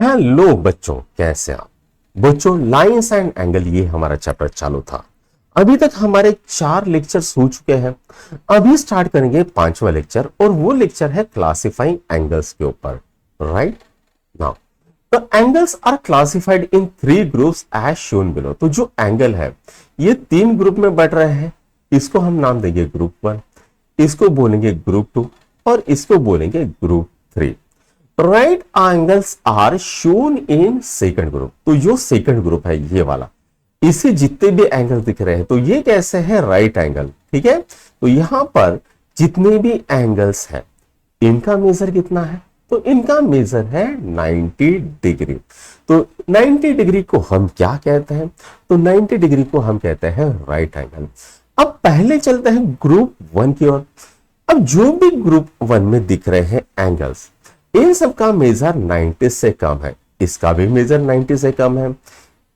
Hello बच्चों, कैसे आप बच्चों। लाइंस एंड एंगल ये हमारा चैप्टर चालू था। अभी तक हमारे 4 लेक्चर्स हो चुके हैं। अभी स्टार्ट करेंगे 5वां लेक्चर और वो लेक्चर है क्लासिफाइंग एंगल्स के ऊपर। Right now the angles are classified in 3 groups as shown below. तो जो एंगल है ये 3 ग्रुप में बढ़ रहे हैं। इसको हम नाम देंगे ग्रुप 1, इसको बोलेंगे ग्रुप 2 और इसको बोलेंगे group 3। Right angles are shown in second group. तो जो सेकंड ग्रुप है ये वाला, इसे जितने भी एंगल दिख रहे हैं तो ये कैसे है, राइट एंगल। ठीक है, तो यहां पर जितने भी एंगल्स हैं इनका मेजर कितना है, तो इनका मेजर है 90 डिग्री। तो 90 डिग्री को हम क्या कहते हैं, तो 90 डिग्री को हम कहते हैं राइट एंगल। अब पहले चलते हैं ग्रुप 1 की ओर। अब जो भी ग्रुप 1 में दिख रहे हैं एंगल्स, इन सब का मेजर 90 से कम है। इसका भी मेजर 90 से कम है,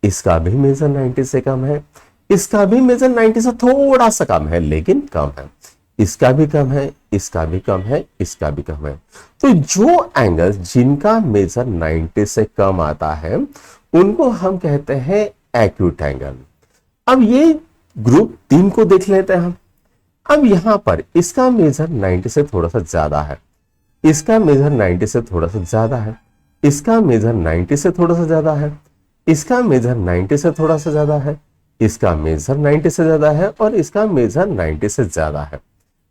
इसका भी मेजर 90 से कम है, इसका भी मेजर 90 से थोड़ा सा कम है लेकिन कम है, इसका भी कम है, इसका भी कम है, इसका भी कम है। तो जो एंगल्स जिनका मेजर 90 से कम आता है उनको हम कहते हैं एक्यूट एंगल। अब ये ग्रुप 3 को देख लेते हैं हम। अब यहां पर इसका मेजर 90 से थोड़ा सा ज्यादा है, इसका मेजर 90 से थोड़ा सा ज्यादा है, इसका मेजर 90 से थोड़ा सा ज्यादा है, इसका मेजर 90 से थोड़ा सा ज्यादा है, इसका मेजर 90 से ज्यादा है और इसका मेजर 90 से ज्यादा है।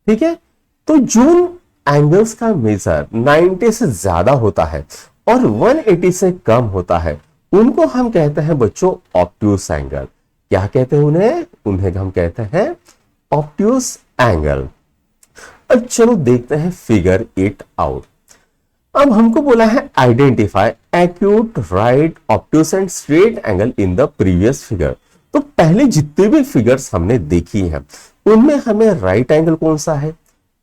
ठीक है, तो जो एंगल्स का मेजर 90 से ज्यादा होता है और 180 से कम होता है उनको हम कहते हैं बच्चों ऑब्ट्यूस एंगल। क्या कहते हैं उन्हें, उन्हें हम कहते हैं ऑब्ट्यूस एंगल। अब चलो देखते हैं फिगर 8 आउट। अब हमको बोला है identify acute, right, obtuse and straight angle in the previous figure. तो पहले जितने भी फिगर्स हमने देखी हैं उनमें हमें राइट एंगल कौन सा है,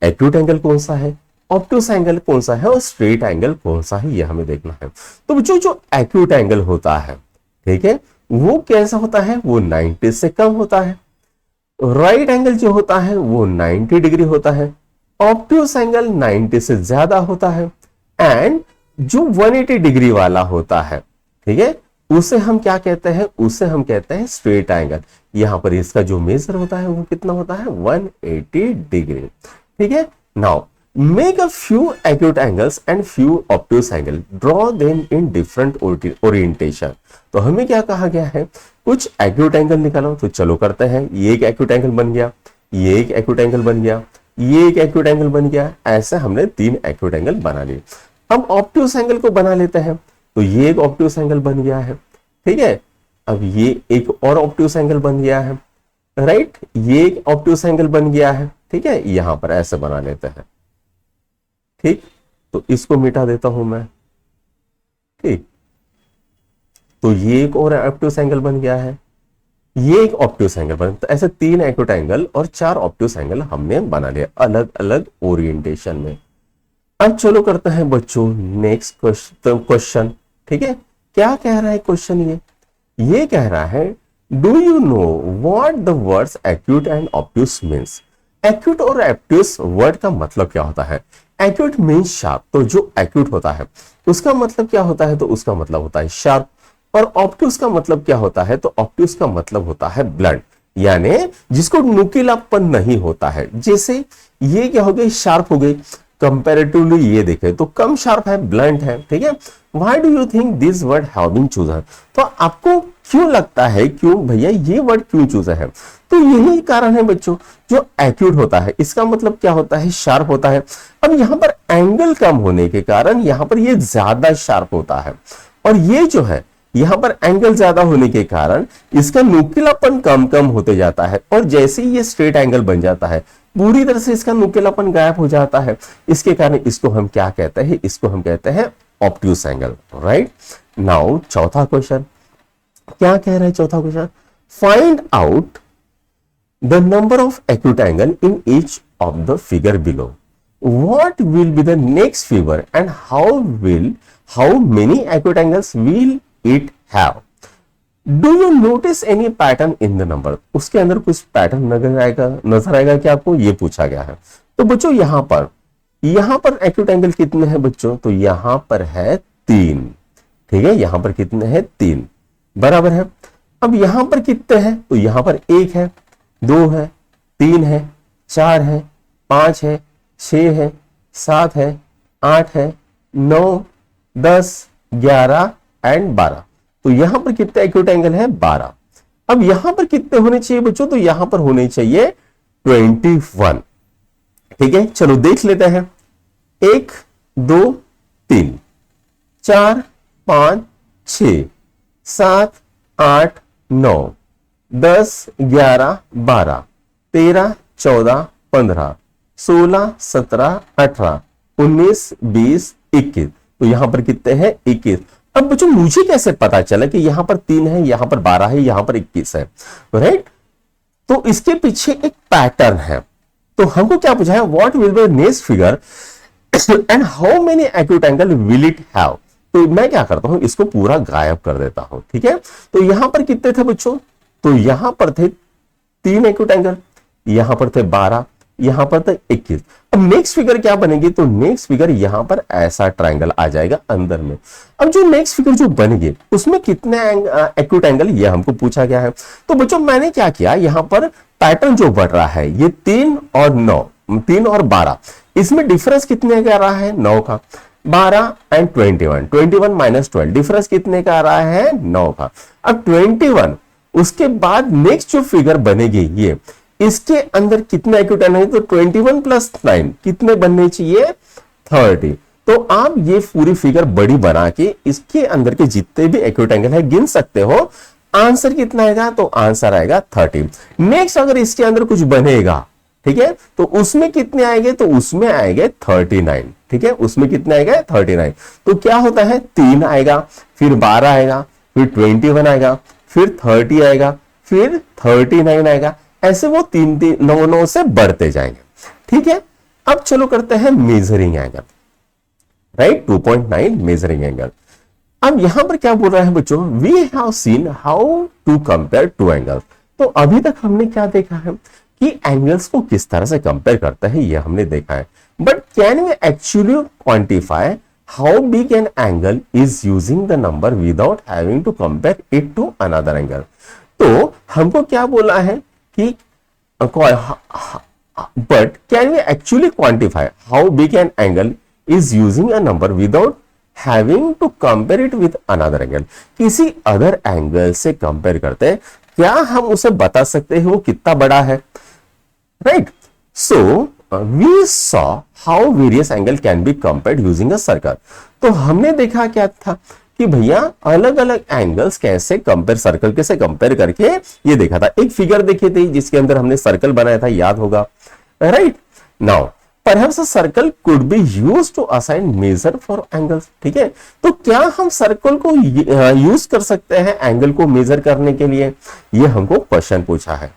एक्यूट एंगल कौन सा है, ऑब्ट्यूस एंगल कौन सा है और स्ट्रेट एंगल कौन सा है, ये हमें देखना है। तो बच्चों जो एक्यूट एंगल होता है, ठीक है, वो कैसा होता है, वो 90 से कम होता है। राइट एंगल जो होता है वो 90 डिग्री होता है, ऑब्ट्यूस एंगल 90 से ज्यादा होता है एंड जो 180 डिग्री वाला होता है, ठीक है, उसे हम क्या कहते हैं, उसे हम कहते हैं स्ट्रेट एंगल। यहां पर इसका जो मेजर होता है वो कितना होता है, 180 डिग्री। ठीक है, now make a few acute angles and few obtuse angle, draw them in different orientation. तो हमें क्या कहा गया है, कुछ एक्यूट एंगल निकालो। तो चलो करते हैं, ये एक एक्यूट एंगल बन गया, ये एक एक्यूट एंगल बन गया, ये एक एक्यूट एंगल बन गया। ऐसे हमने 3 एक्यूट एंगल बना लिए। अब ऑब्ट्यूस एंगल को बना लेते हैं। तो ये एक ऑब्ट्यूस एंगल बन गया है, ठीक है। अब ये एक और ऑब्ट्यूस एंगल बन गया है, राइट, ये एक ऑब्ट्यूस एंगल बन गया है, ठीक है। यहां पर ऐसे बना लेते हैं, ठीक। तो इसको मिटा देता हूं मैं, ठीक। तो ये एक और ऑब्ट्यूस एंगल बन गया है, ये एक ऑब्ट्यूस एंगल बन। तो ऐसे 3 एक्यूट एंगल और 4 ऑब्ट्यूस एंगल हमने बना लिया अलग अलग ओरिएंटेशन में। अब चलो करते हैं बच्चों नेक्स्ट क्वेश्चन, ठीक है। क्या कह रहा है क्वेश्चन, ये कह रहा है do you know what the words acute and obtuse means. Acute और ऑब्ट्यूस वर्ड का मतलब क्या होता है। Acute means sharp. तो जो एक्यूट होता है उसका मतलब क्या होता है, तो उसका मतलब होता है शार्प। और ऑब्ट्यूस का मतलब क्या होता है, तो ऑब्ट्यूस का मतलब होता है ब्लंट, यानी जिसको नुकीलापन नहीं होता है। जैसे ये क्या हो गई, शार्प हो गई, कंपैरेटिवली ये देखें तो कम शार्प है, ब्लंट है, ठीक है। Why do you think this word have been chosen. तो आपको क्यों लगता है, क्यों भैया ये वर्ड क्यों चूजा है, तो यही कारण है बच्चों। जो एक्यूट होता है इसका मतलब क्या होता है, शार्प होता है। अब यहां पर एंगल कम होने के कारण यहां पर ये ज्यादा शार्प होता है, और ये जो है यहां पर एंगल ज्यादा होने के कारण इसका नुकीलापन कम कम होते जाता है। और जैसे ही ये स्ट्रेट एंगल बन जाता है पूरी तरह से इसका नुकीलापन गायब हो जाता है। इसके कारण इसको हम क्या कहते हैं, इसको हम कहते हैं ऑब्ट्यूस एंगल, राइट। नाउ चौथा क्वेश्चन क्या कह रहा है, चौथा question find out the number of acute angle in each of the figure below. What will be the next figure and how many acute angles will it have? Do you notice any pattern in the number? उसके अंदर कुछ pattern नजर आएगा क्या आपको, ये पूछा गया है। तो बच्चों यहां पर एक्यूट एंगल कितने हैं बच्चों, तो यहां पर है 3, ठीक है, यहां पर कितने हैं 3, बराबर है। अब यहां पर कितने हैं, तो यहां पर 1 है, 2 है, 3 है, 4 है, 5 है, 6 है, 7 है, 8 है, 9, 10, 11 एंड 12। तो यहां पर कितने एक्यूट एंगल है 12। अब यहां पर कितने होने चाहिए बच्चों, तो यहां पर होने चाहिए 21। ठीक है, चलो देख लेते हैं। 1, 2, 3, 4, 5, 6, 7, 8, 9, 10, 11, 12, 13, 14, 15, 16, 17, 18, 19, 20, 21। तो यहां पर कितने हैं 21। अब बच्चों मुझे कैसे पता चला कि यहां पर 3 है, यहां पर 12 है, यहां पर 21 है, राइट? तो इसके पीछे एक पैटर्न है। तो हमको क्या पूछा है, what will be next figure and how many acute angle will it have. तो मैं क्या करता हूं, इसको पूरा गायब कर देता हूं। ठीक है, तो यहां पर कितने थे बच्चों, तो यहां पर थे 3 एक्यूट एंगल, यहां पर थे 12, यहां पर थे 21। अब नेक्स्ट फिगर क्या बनेगी, तो नेक्स्ट फिगर यहां पर ऐसा ट्रायंगल आ जाएगा अंदर में। अब जो नेक्स्ट फिगर जो बनेगी उसमें कितने एक्यूट एंगल, ये हमको पूछा गया है। तो बच्चों मैंने क्या किया, यहां पर पैटर्न जो बढ़ रहा है ये 3 और 9, 3 और 12, इसमें डिफरेंस कितने का आ रहा है 9 का। 12 एंड 21, 21 माइनस 12, डिफरेंस कितने का आ रहा है 9 का। अब 21, उसके बाद नेक्स्ट जो फिगर बनेगी ये, इसके अंदर कितने एक्यूट एंगल है, तो 21 प्लस 9 कितने बनने चाहिए 30। तो आप ये पूरी फिगर बड़ी बना के इसके अंदर के जितने भी एक्यूट एंगल है गिन सकते हो। आंसर कितना आएगा, तो आंसर आएगा 30। नेक्स्ट अगर इसके अंदर कुछ बनेगा, ठीक है, तो उसमें कितने आएंगे, तो उसमें आएंगे 39। ठीक है, उसमें कितने आएगा 39। तो क्या होता है 3 आएगा, फिर 12 आएगा, फिर 21 आएगा, फिर 30 आएगा, फिर 39 आएगा, ऐसे वो 3 3 9 9 से बढ़ते जाएंगे। ठीक है, अब चलो करते हैं measuring angle, right, 2.9 measuring angle. अब यहां पर क्या बोल रहा है बच्चों, we have seen how to compare two angles. तो अभी तक हमने क्या देखा है कि एंगल्स को किस तरह से कंपेयर करता है, ये हमने देखा है। But can we actually quantify how big an angle is using the number without having to compare it to another angle. तो हमको क्या बोला है कि but can we actually quantify how big an angle is using a number without having to compare it with another angle. किसी other angle से compare करते हैं, क्या हम उसे बता सकते हैं वो कितना बड़ा है, right? So we saw how various angle can be compared using a circle. तो हमने देखा क्या था कि भैया अलग अलग एंगल्स कैसे कंपेयर, सर्कल कैसे कंपेयर करके ये देखा था। एक फिगर देखी थी जिसके अंदर हमने सर्कल बनाया था, याद होगा, right? Now perhaps a circle could be used to assign measure for angles। ठीक है, तो क्या हम सर्कल को यूज कर सकते हैं एंगल को मेजर करने के लिए, ये हमको क्वेश्चन पूछा है।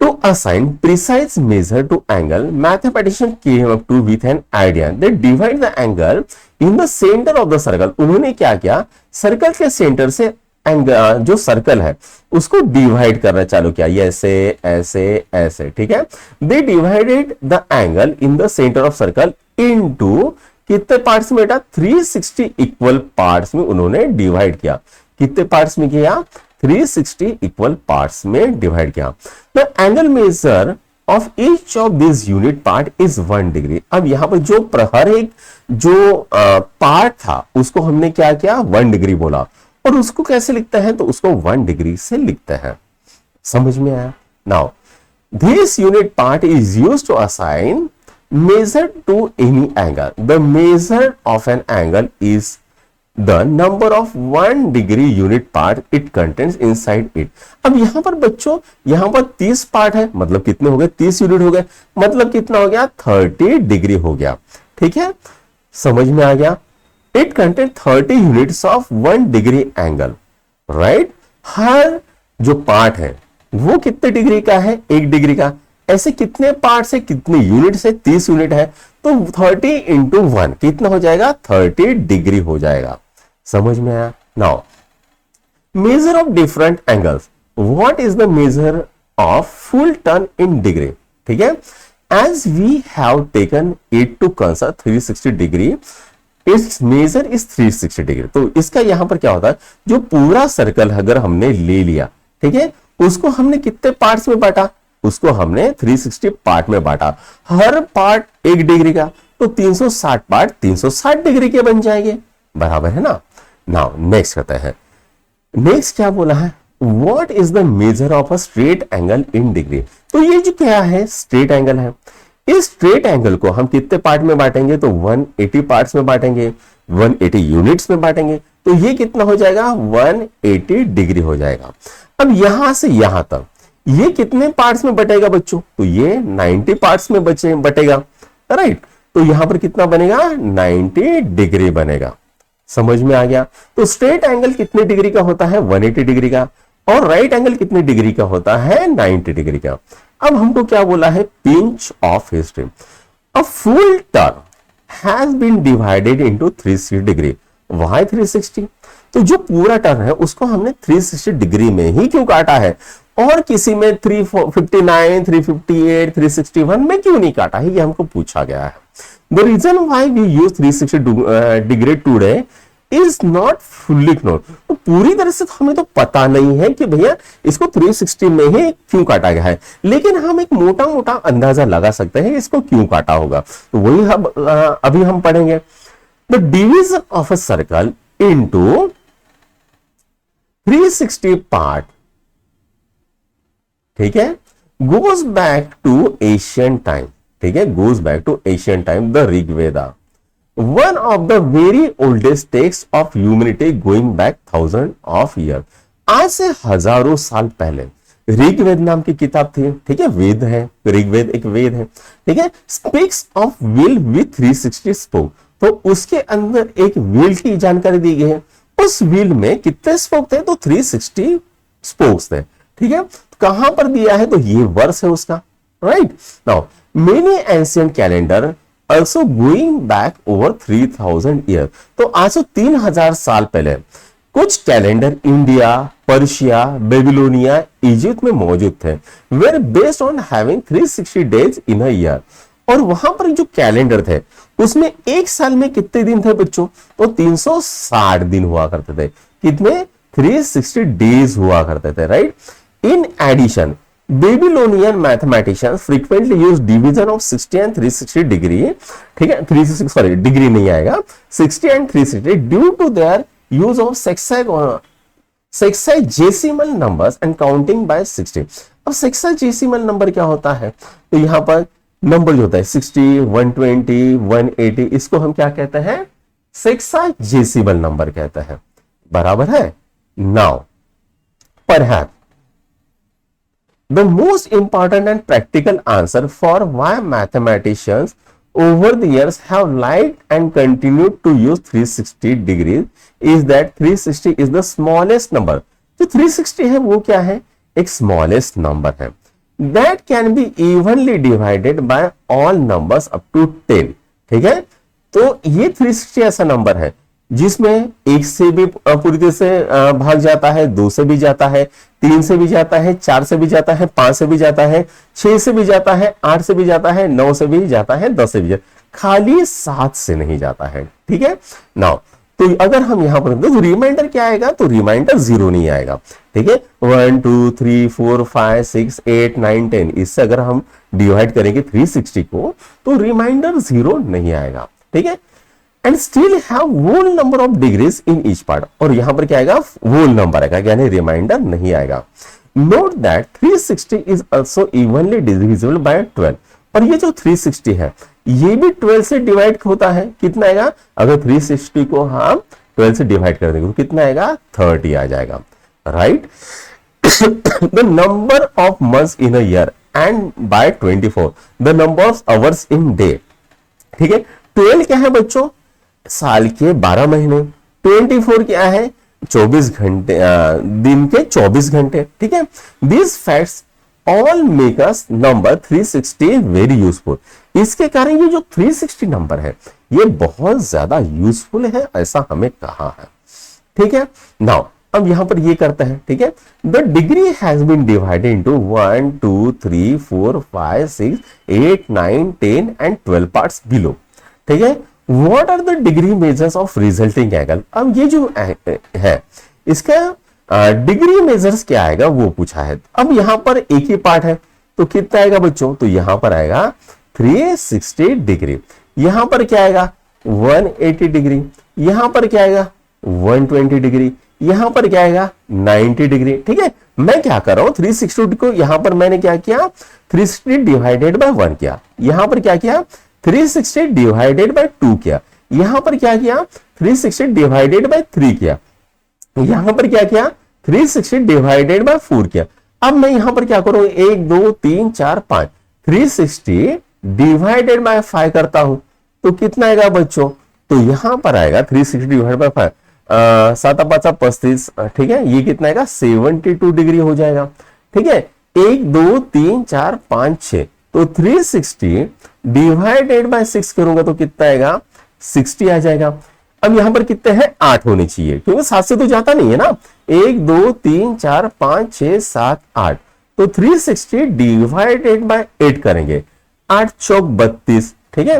To assign precise measure to angle, mathematician came up to with an idea. They divide the angle in the center of the circle। उन्होंने क्या किया, सर्कल के सेंटर से जो सर्कल है उसको डिवाइड करना चालू किया, ऐसे ऐसे ऐसे। ठीक है, they divided the angle in the centre of circle into कितने पार्ट्स में बेटा, 360 इक्वल पार्ट्स में उन्होंने डिवाइड किया। कितने पार्ट्स में किया, 360 इक्वल पार्ट्स में डिवाइड किया। The angle measure of each of this unit part is 1 degree. अब यहां पर जो हर एक जो पार्ट था उसको हमने क्या किया, 1 डिग्री बोला। और उसको कैसे लिखते हैं, तो उसको 1 डिग्री से लिखते हैं। समझ में आया? Now this unit part is used to assign measure to any angle. The measure of an angle is the number of 1 degree unit part it contains inside it. अब यहां पर बच्चों, यहां पर 30 पार्ट है, मतलब कितने हो गए, 30 यूनिट हो गए, मतलब कितना हो गया, 30 डिग्री हो गया। ठीक है, समझ में आ गया? It contains 30 units of 1 degree angle, right? हर जो पार्ट है वो कितने डिग्री का है, 1 डिग्री का। ऐसे कितने पार्ट से कितने यूनिट से, 30 यूनिट है, तो 30 इंटू 1 कितना हो जाएगा, 30 डिग्री हो जाएगा। समझ में आया? Now measure of different angles, what is the measure of full turn in degree? ठीक है, as we have taken it to consider 360 degree, it's measure is 360 degree. तो इसका यहां पर क्या होता है, जो पूरा सर्कल अगर हमने ले लिया, ठीक है, उसको हमने कितने पार्ट्स में बांटा, उसको हमने 360 पार्ट में बांटा, हर पार्ट 1 डिग्री का, तो 360 पार्ट 360 डिग्री के बन जाएंगे, बराबर है ना। नाउ नेक्स्ट करते हैं। नेक्स्ट क्या बोला है, what is the measure of a straight angle in degree. तो ये जो क्या है, स्ट्रेट एंगल है। इस स्ट्रेट एंगल को हम कितने पार्ट में बांटेंगे, तो 180 पार्ट्स में बांटेंगे, 180 यूनिट्स में बांटेंगे, तो ये कितना हो जाएगा, 180 डिग्री हो जाएगा। अब यहां से यहां तक ये कितने पार्ट्स में बटेगा बच्चों, तो ये 90 पार्ट्स में बटेगा, राइट। तो यहां पर कितना बनेगा, 90 डिग्री बनेगा। समझ में आ गया। तो स्ट्रेट एंगल कितने डिग्री का होता है, 180 डिग्री का, और राइट एंगल कितने डिग्री का होता है, 90 डिग्री का। अब हमको क्या बोला है, pinch of history. A full turn has been divided into 360 degree. Why 360, तो जो पूरा टर्न है उसको हमने 360 डिग्री में ही क्यों काटा है, और किसी में 359, 358, 361 में क्यों नहीं काटा है, ये हमको पूछा गया है। The reason why we use 360 degree today is not fully known. तो पूरी तरह से तो हमें तो पता नहीं है कि भैया इसको 360 में ही क्यों काटा गया है, लेकिन हम एक मोटा मोटा अंदाजा लगा सकते हैं इसको क्यों काटा होगा। तो वही हम अभी हम पढ़ेंगे। The division of a circle into 360 part, ठीक है, goes back to Asian time, ठीक है, goes back to Asian time, the Rigveda, one of the very oldest text of humanity going back 1000 of year. आज से हजारों साल पहले ऋग्वेद नाम की किताब थी, ठीक है, वेद है, ऋग्वेद एक वेद है, ठीक है, speaks of wheel with 360 spoke. तो उसके अंदर एक व्हील की जानकारी दी गई है। उस व्हील में कितने स्पोक थे, तो 360 स्पोक्स थे, ठीक है। कहां पर दिया है, तो ये वर्ष है उसका, right. Now many ancient calendar also going back over 3000 year. तो आज से 3000 साल पहले कुछ calendar India, Persia, Babylonia, Egypt में मौजूद थे, were based on having 360 days in a year. और वहां पर जो कैलेंडर थे उसमें एक साल में कितने दिन थे बच्चों, तो 360 दिन हुआ करते थे। कितने, 360 डेज हुआ करते थे, right. In addition Babylonian mathematicians frequently use division of 60 and 360 degree, ठीक है, 360 सॉरी डिग्री नहीं आएगा, 60 and 360 due to their use of sexagesimal numbers and counting by 60। अब सेक्साजेसिमल नंबर क्या होता है, तो यहां पर नंबर जो होता है 60, 120, 180, इसको हम क्या कहते हैं, सेक्साजेसिमल नंबर कहते हैं, बराबर है। Now perhaps the most important and practical answer for why mathematicians over the years have liked and continued to use 360 degrees is that 360 is the smallest number। जो 360 है वो क्या है, एक smallest number है that can be evenly divided by all numbers up to 10, ठीक है। तो ये 360 ऐसा नंबर है जिसमें एक से भी पूरी तरह से भाग जाता है, 2 से भी जाता है, 3 से भी जाता है, 4 से भी जाता है, 5 से भी जाता है, 6 से भी जाता है, 8 से भी जाता है, 9 से भी जाता है, 10 से भी जाता है, खाली 7 से नहीं जाता है, ठीक है। नाउ तो अगर हम यहां पर तो रिमाइंडर क्या आएगा, तो रिमाइंडर 0 नहीं आएगा, ठीक है। 1 2 3 4 5 6 8 9 10 इससे अगर हम डिवाइड करेंगे 360 को तो रिमाइंडर 0 नहीं आएगा, ठीक है। And still have whole number of degrees in each part, और यहां पर क्या आएगा, होल नंबर आएगा, यानी रिमाइंडर नहीं आएगा। Note that 360 is also evenly divisible by 12। और ये जो 360 है ये भी 12 से डिवाइड होता है, कितना आएगा, अगर 360 को हम 12 से डिवाइड कर देंगे तो कितना आएगा, 30 आ जाएगा, right. The number of months in a year and by 24 the number of hours in day, ठीक है। 12 क्या है बच्चों, साल के 12 महीने, 24 क्या है, 24 घंटे, दिन के 24 घंटे, ठीक है। This facts all make us number 360 very useful. इसके कारण ये जो 360 नंबर है ये बहुत ज्यादा यूजफुल है, ऐसा हमें कहा है, ठीक है। नाउ अब यहां पर ये करता है, ठीक है। The degree has been divided into 1 2 3 4 5 6 8 9 10 and 12 parts below, ठीक है। What are the degree measures of resulting angle. अब ये जो है इसका डिग्री मेजर्स क्या आएगा वो पूछा है। अब यहां पर एक ही पार्ट है तो कितना आएगा बच्चों, तो यहां पर आएगा 360 डिग्री, यहां पर क्या आएगा 180 डिग्री, यहां पर क्या आएगा 120 डिग्री, यहां पर क्या आएगा 90 डिग्री। ठीक है, मैं क्या कर रहा हूं 360 को यहां पर मैंने क्या किया 360 डिवाइडेड बाय 1 किया, यहां पर क्या किया 360 डिवाइडेड बाय 2 किया, यहां पर क्या किया 360 डिवाइडेड बाय 3 किया, यहां पर क्या किया 360 डिवाइडेड बाय 4 किया। अब मैं यहां पर क्या करूं 1 2 3 4 5 360 डिवाइडेड बाय 5 करता हूं तो कितना आएगा बच्चों, तो यहां पर आएगा 360 डिवाइडेड बाय 5 7 5 35। ठीक है, ये कितना आएगा 72 डिग्री हो जाएगा। ठीक है, 1 2 3 4 5 6 तो 360 डिवाइडेड बाय 6 करूंगा तो कितना आएगा 60 आ जाएगा। अब यहां पर कितने हैं 8 होने चाहिए क्योंकि 7 से तो जाता नहीं है ना, 1 2 3 4 5 6 7 8 तो 360 डिवाइडेड बाय 8 करेंगे, 8 चौक 32। ठीक है,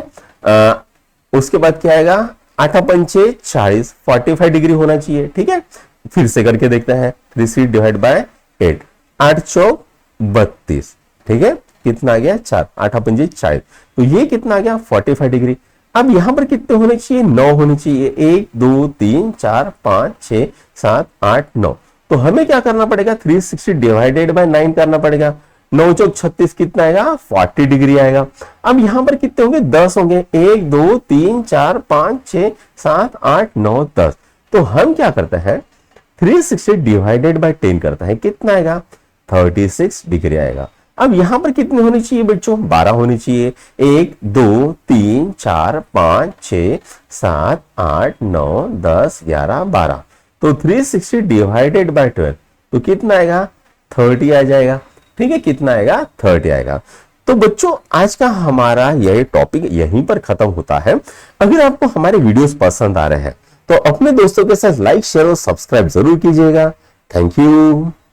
उसके बाद क्या आएगा 8 पंचे 40 45 डिग्री होना चाहिए। ठीक है, फिर से करके देखते हैं 360 डिवाइड बाय 8 8 चौक 32। ठीक है, कितना आ गया 4 8 पंजे 40 तो ये कितना आ गया 45 डिग्री। अब यहां पर कितने होने चाहिए 9 होने चाहिए, 1 2 3 4 5 6 7 8 9 तो हमें क्या करना पड़ेगा 360 डिवाइडेड बाय 9 करना पड़ेगा, 9 चौक 36 कितना आएगा 40 डिग्री आएगा। अब यहां पर कितने होंगे 10 होंगे, 1 2 3 4 5 6 7 8 9 10 तो हम क्या करते हैं 360 डिवाइडेड बाय 10 करते हैं, कितना आएगा 36 डिग्री आएगा। अब यहां पर कितने होने चाहिए बच्चों 12 होने चाहिए, 1 2 3 4 5 6 7 8 9 10 11 12 तो 360 डिवाइडेड बाय 12 तो कितना आएगा 30 आ जाएगा। ठीक है, कितना आएगा 30 आएगा। तो बच्चों आज का हमारा यह टॉपिक यहीं पर खत्म होता है। अगर आपको हमारे वीडियोस पसंद आ रहे हैं तो अपने दोस्तों के साथ लाइक शेयर और सब्सक्राइब जरूर कीजिएगा। Thank you.